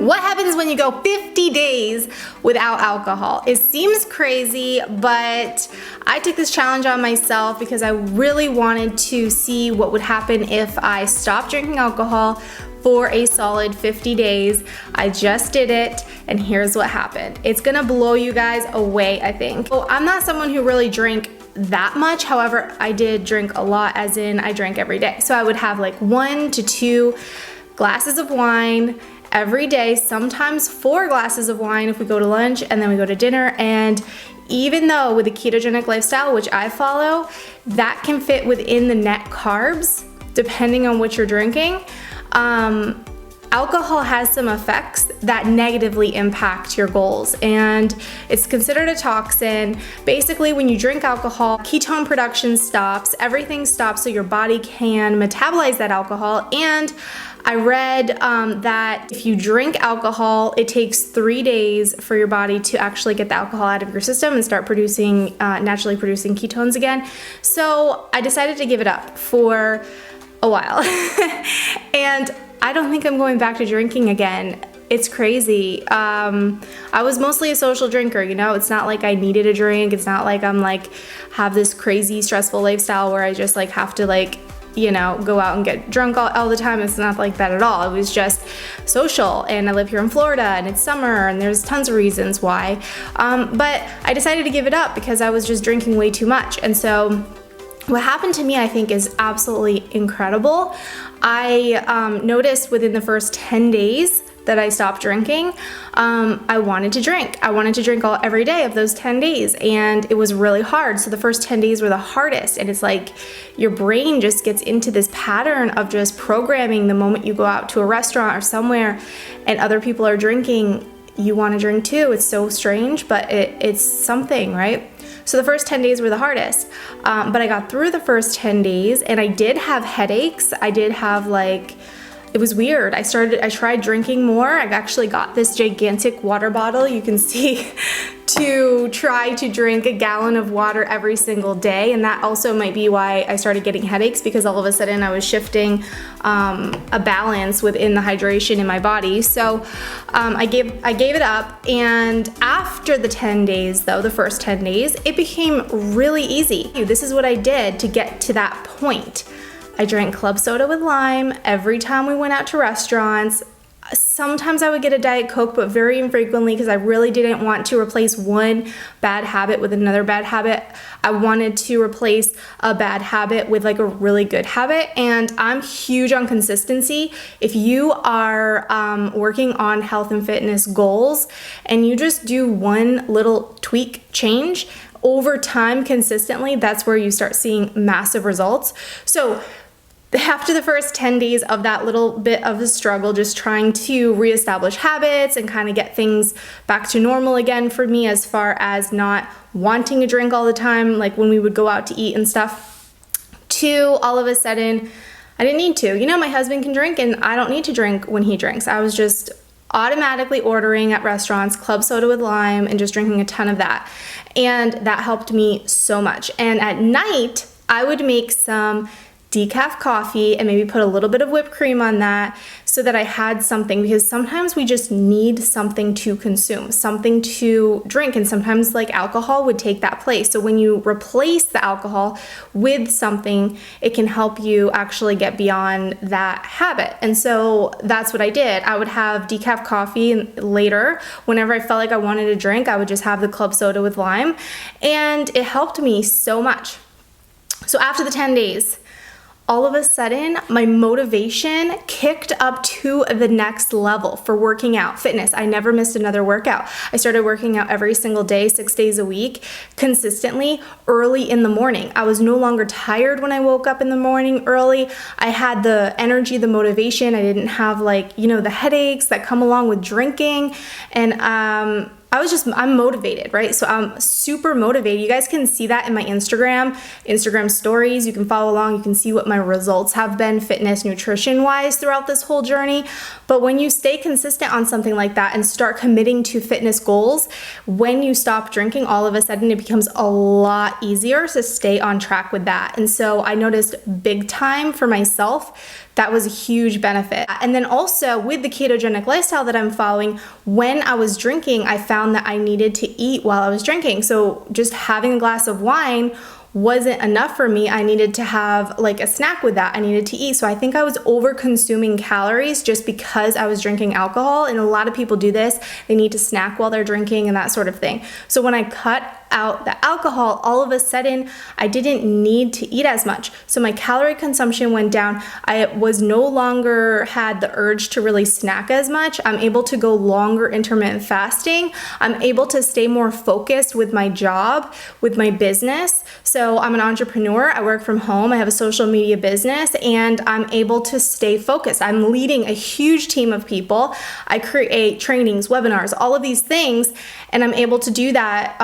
What happens when you go 50 days without alcohol? It seems crazy, but I took this challenge on myself because I really wanted to see what would happen if I stopped drinking alcohol for a solid 50 days. I just did it, and here's what happened. It's gonna blow you guys away, I think. So I'm not someone who really drank that much. However, I did drink a lot, as in I drank every day. So I would have like 1 to 2 glasses of wine every day, sometimes 4 glasses of wine if we go to lunch and then we go to dinner. And even though with the ketogenic lifestyle, which I follow, that can fit within the net carbs, depending on what you're drinking, alcohol has some effects that negatively impact your goals, and it's considered a toxin. Basically, when you drink alcohol, ketone production stops, everything stops so your body can metabolize that alcohol. And I read that if you drink alcohol, it takes 3 days for your body to actually get the alcohol out of your system and start producing, naturally producing ketones again. So I decided to give it up for a while. And I don't think I'm going back to drinking again. It's crazy. I was mostly a social drinker, you know? It's not like I needed a drink. It's not like I'm like, have this crazy stressful lifestyle where I just like have to like, you know, go out and get drunk all the time. It's not like that at all. It was just social, and I live here in Florida and it's summer and there's tons of reasons why. But I decided to give it up because I was just drinking way too much. And so what happened to me, I think, is absolutely incredible. I noticed within the first 10 days that I stopped drinking, I wanted to drink. I wanted to drink every day of those 10 days, and it was really hard. So the first 10 days were the hardest, and it's like your brain just gets into this pattern of just programming. The moment you go out to a restaurant or somewhere and other people are drinking, you want to drink too. It's so strange, but it's something, right? So the first 10 days were the hardest, but I got through the first 10 days, and I did have headaches. I did have it was weird. I tried drinking more. I actually got this gigantic water bottle, you can see, to try to drink a gallon of water every single day. And that also might be why I started getting headaches, because all of a sudden I was shifting a balance within the hydration in my body. So I gave it up. And after the 10 days though, the first 10 days, it became really easy. This is what I did to get to that point. I drank club soda with lime every time we went out to restaurants. Sometimes I would get a Diet Coke, but very infrequently, because I really didn't want to replace one bad habit with another bad habit. I wanted to replace a bad habit with like a really good habit, and I'm huge on consistency. If you are working on health and fitness goals and you just do one little tweak change over time consistently, that's where you start seeing massive results. So after the first 10 days of that little bit of a struggle, just trying to reestablish habits and kind of get things back to normal again for me, as far as not wanting to drink all the time, like when we would go out to eat and stuff, to all of a sudden, I didn't need to. You know, my husband can drink and I don't need to drink when he drinks. I was just automatically ordering at restaurants club soda with lime and just drinking a ton of that. And that helped me so much. And at night, I would make some decaf coffee and maybe put a little bit of whipped cream on that so that I had something, because sometimes we just need something to consume, something to drink, and sometimes like alcohol would take that place. So when you replace the alcohol with something, it can help you actually get beyond that habit. And so that's what I did. I would have decaf coffee, and later, whenever I felt like I wanted to drink, I would just have the club soda with lime, and it helped me so much. So after the 10 days, all of a sudden, my motivation kicked up to the next level for working out, fitness. I never missed another workout. I started working out every single day, 6 days a week, consistently, early in the morning. I was no longer tired when I woke up in the morning early. I had the energy, the motivation. I didn't have the headaches that come along with drinking. And I'm motivated, right? So I'm super motivated. You guys can see that in my Instagram stories. You can follow along. You can see what my results have been fitness, nutrition wise throughout this whole journey. But when you stay consistent on something like that and start committing to fitness goals, when you stop drinking, all of a sudden it becomes a lot easier to stay on track with that. And so I noticed big time for myself That was a huge benefit. And then also with the ketogenic lifestyle that I'm following, when I was drinking, I found that I needed to eat while I was drinking. So just having a glass of wine wasn't enough for me. I needed to have like a snack with that. I needed to eat. So I think I was over consuming calories just because I was drinking alcohol. And a lot of people do this. They need to snack while they're drinking and that sort of thing. So when I cut out the alcohol, all of a sudden I didn't need to eat as much. So my calorie consumption went down. I was no longer had the urge to really snack as much. I'm able to go longer intermittent fasting. I'm able to stay more focused with my job, with my business. So I'm an entrepreneur. I work from home. I have a social media business and I'm able to stay focused. I'm leading a huge team of people. I create trainings, webinars, all of these things, and I'm able to do that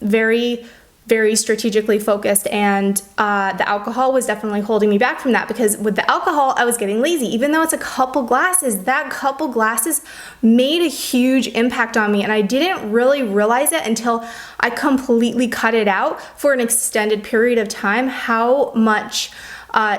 very, very strategically focused. And the alcohol was definitely holding me back from that, because with the alcohol, I was getting lazy. Even though it's a couple glasses, that couple glasses made a huge impact on me. And I didn't really realize it until I completely cut it out for an extended period of time, how much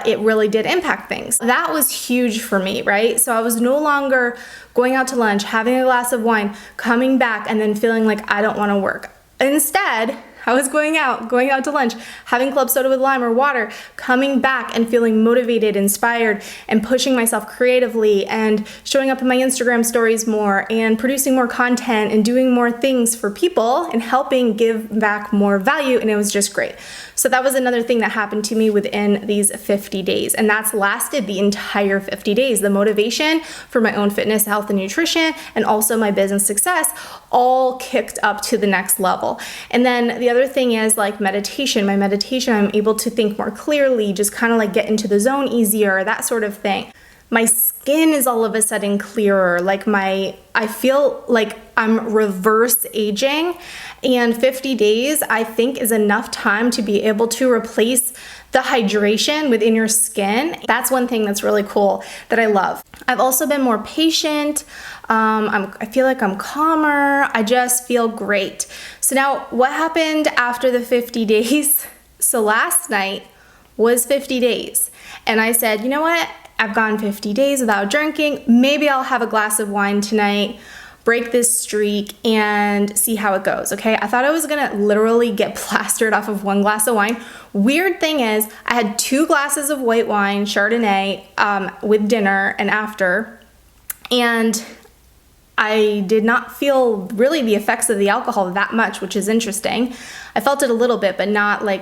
it really did impact things. That was huge for me, right? So I was no longer going out to lunch, having a glass of wine, coming back, and then feeling like I don't want to work. Instead, I was going out to lunch, having club soda with lime or water, coming back and feeling motivated, inspired, and pushing myself creatively and showing up in my Instagram stories more and producing more content and doing more things for people and helping give back more value. And it was just great. So that was another thing that happened to me within these 50 days. And that's lasted the entire 50 days. The motivation for my own fitness, health, and nutrition, and also my business success all kicked up to the next level. And then the other thing is like meditation. My meditation, I'm able to think more clearly, just kind of like get into the zone easier, that sort of thing. My skin is all of a sudden clearer. I feel like I'm reverse aging, and 50 days I think is enough time to be able to replace the hydration within your skin. That's one thing that's really cool that I love. I've also been more patient. I feel like I'm calmer. I just feel great. So now what happened after the 50 days? So last night was 50 days. And I said, you know what? I've gone 50 days without drinking. Maybe I'll have a glass of wine tonight, break this streak, and see how it goes, okay? I thought I was gonna literally get plastered off of one glass of wine. Weird thing is, I had 2 glasses of white wine, Chardonnay, with dinner and after, and I did not feel really the effects of the alcohol that much, which is interesting. I felt it a little bit, but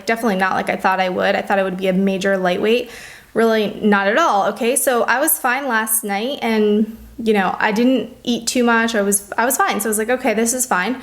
definitely not like I thought I would. I thought I would be a major lightweight. Really not at all, okay? So I was fine last night, and I didn't eat too much. I was fine. So I was like, okay, this is fine.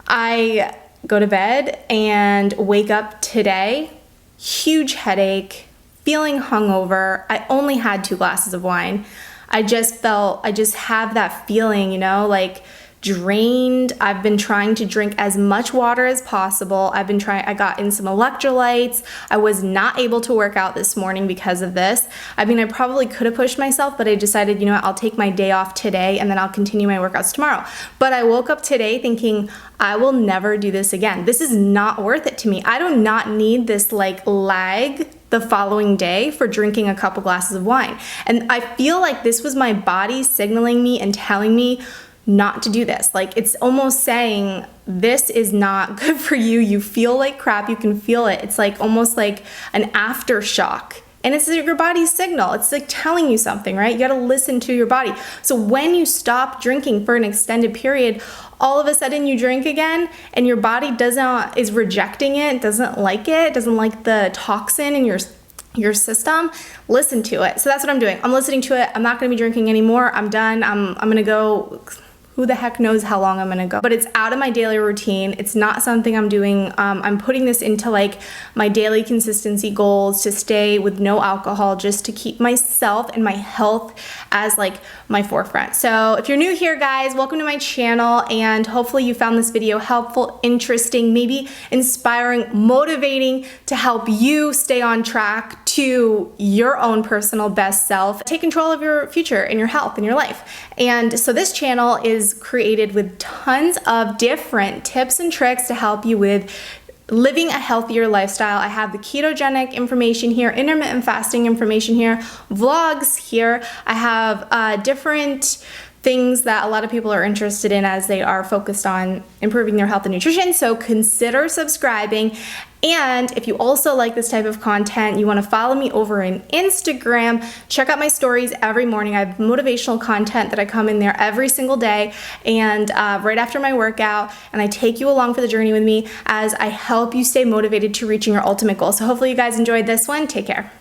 I go to bed and wake up today, huge headache, feeling hungover. I only had 2 glasses of wine. I just have that feeling, like drained. I've been trying to drink as much water as possible. I got in some electrolytes. I was not able to work out this morning because of this. I mean, I probably could have pushed myself, but I decided, I'll take my day off today and then I'll continue my workouts tomorrow. But I woke up today thinking, I will never do this again. This is not worth it to me. I do not need this lag the following day for drinking a couple glasses of wine. And I feel like this was my body signaling me and telling me not to do this. Like, it's almost saying, this is not good for you. You feel like crap. You can feel it. It's like almost like an aftershock. And it's your body's signal. It's like telling you something, right? You got to listen to your body. So when you stop drinking for an extended period, all of a sudden you drink again and your body is rejecting it, doesn't like it, doesn't like the toxin in your system. Listen to it. So that's what I'm doing. I'm listening to it. I'm not going to be drinking anymore. I'm done. I'm going to go. Who the heck knows how long I'm gonna go? But it's out of my daily routine. It's not something I'm doing. I'm putting this into my daily consistency goals to stay with no alcohol, just to keep myself and my health as my forefront. So if you're new here, guys, welcome to my channel, and hopefully you found this video helpful, interesting, maybe inspiring, motivating to help you stay on track to your own personal best self. Take control of your future and your health and your life. And so this channel is created with tons of different tips and tricks to help you with living a healthier lifestyle. I have the ketogenic information here, intermittent fasting information here, vlogs here. I have different things that a lot of people are interested in as they are focused on improving their health and nutrition. So consider subscribing. And if you also like this type of content, you want to follow me over in Instagram, check out my stories every morning. I have motivational content that I come in there every single day and right after my workout, and I take you along for the journey with me as I help you stay motivated to reaching your ultimate goal. So hopefully you guys enjoyed this one. Take care.